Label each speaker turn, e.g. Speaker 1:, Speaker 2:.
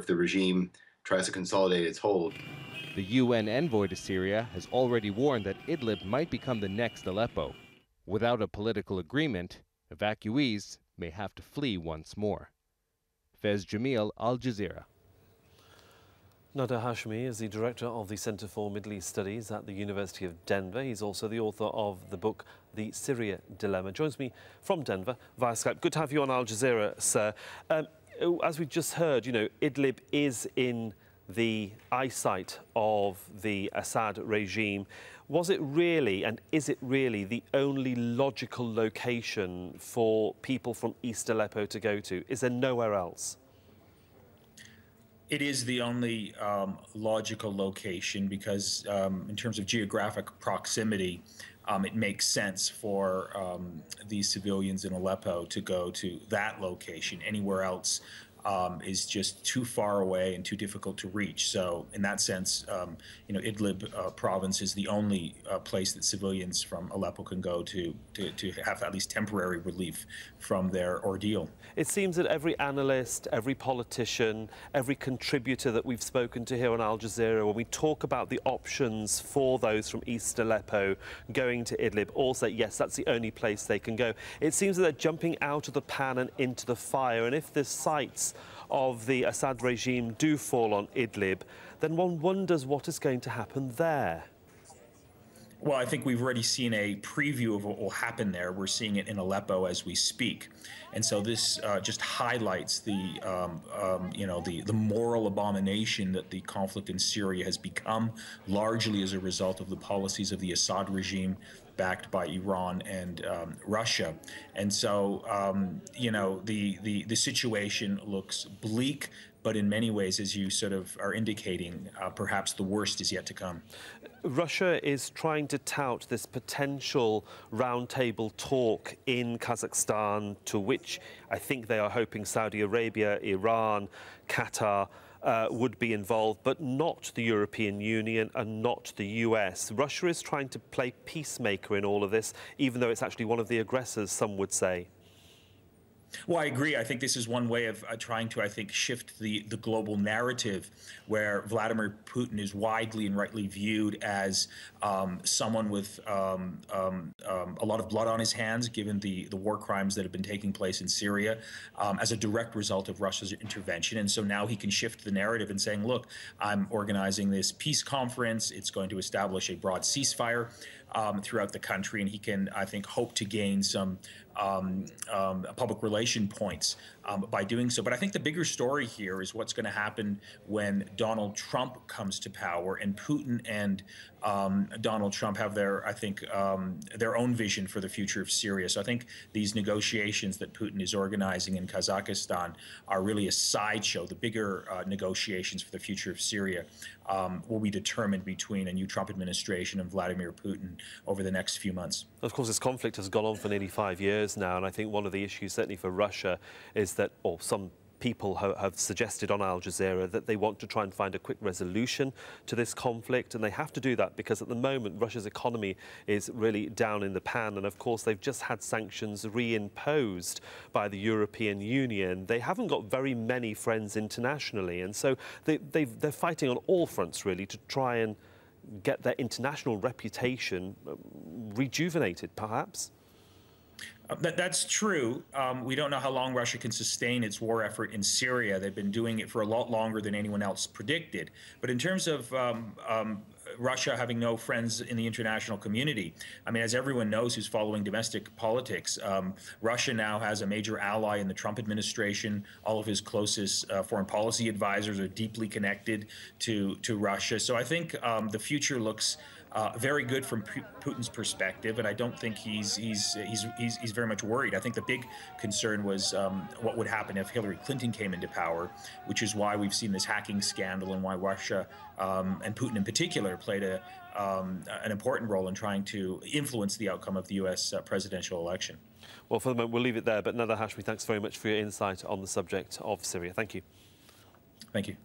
Speaker 1: if the regime tries to consolidate its hold.
Speaker 2: The UN envoy to Syria has already warned that Idlib might become the next Aleppo. Without a political agreement, evacuees may have to flee once more. Fez Jamil, al-Jazeera.
Speaker 3: Nader Hashemi is the director of the Center for Middle East Studies at the University of Denver. He's also the author of the book, The Syria Dilemma. Joins me from Denver via Skype. Good to have you on Al Jazeera, sir. As we just heard, you know, Idlib is in the eyesight of the Assad regime. Was it really, and is it really, the only logical location for people from East Aleppo to go to? Is there nowhere else?
Speaker 4: It is the only logical location because in terms of geographic proximity, it makes sense for these civilians in Aleppo to go to that location. Anywhere else is just too far away and too difficult to reach. So in that sense, you know, Idlib province is the only place that civilians from Aleppo can go to have at least temporary relief from their ordeal.
Speaker 3: It seems that every analyst, every politician, every contributor that we've spoken to here on Al Jazeera, when we talk about the options for those from East Aleppo going to Idlib, all say, yes, that's the only place they can go. It seems that they're jumping out of the pan and into the fire, and if the sites of the Assad regime do fall on Idlib, then one wonders what is going to happen there.
Speaker 4: Well, I think we've already seen a preview of what will happen there. We're seeing it in Aleppo as we speak, and so this just highlights the you know, the moral abomination that the conflict in Syria has become, largely as a result of the policies of the Assad regime, backed by Iran and Russia. And so you know, the situation looks bleak, but in many ways, as you sort of are indicating, perhaps the worst is yet to come.
Speaker 3: Russia is trying to tout this potential roundtable talk in Kazakhstan, to which I think they are hoping Saudi Arabia, Iran, Qatar would be involved, but not the European Union and not the US. Russia is trying to play peacemaker in all of this, even though it's actually one of the aggressors, some would say.
Speaker 4: Well, I agree. I think this is one way of trying to, I think, shift the global narrative, where Vladimir Putin is widely and rightly viewed as someone with a lot of blood on his hands, given the war crimes that have been taking place in Syria as a direct result of Russia's intervention. And so now he can shift the narrative and saying, look, I'm organizing this peace conference. It's going to establish a broad ceasefire throughout the country, and he can, I think, hope to gain some public relation points by doing so. But I think the bigger story here is what's going to happen when Donald Trump comes to power, and Putin and Donald Trump have their, I think, their own vision for the future of Syria. So I think these negotiations that Putin is organizing in Kazakhstan are really a sideshow. The bigger negotiations for the future of Syria will be determined between a new Trump administration and Vladimir Putin over the next few months.
Speaker 3: Of course, this conflict has gone on for nearly 5 years now, and I think one of the issues, certainly for Russia, is that, or some people have suggested on Al Jazeera, that they want to try and find a quick resolution to this conflict, and they have to do that because at the moment Russia's economy is really down in the pan, and of course they've just had sanctions reimposed by the European Union. They haven't got very many friends internationally, and so they're fighting on all fronts really to try and get their international reputation rejuvenated, perhaps.
Speaker 4: That's true. We don't know how long Russia can sustain its war effort in Syria. They've been doing it for a lot longer than anyone else predicted. But in terms of Russia having no friends in the international community, I mean, as everyone knows who's following domestic politics, Russia now has a major ally in the Trump administration. All of his closest foreign policy advisors are deeply connected to Russia. So I think the future looks very good from Putin's perspective, and I don't think he's very much worried. I think the big concern was what would happen if Hillary Clinton came into power, which is why we've seen this hacking scandal and why Russia and Putin in particular played an important role in trying to influence the outcome of the U.S. presidential election.
Speaker 3: Well, for the moment, we'll leave it there. But Nader Hashemi, thanks very much for your insight on the subject of Syria. Thank you.
Speaker 4: Thank you.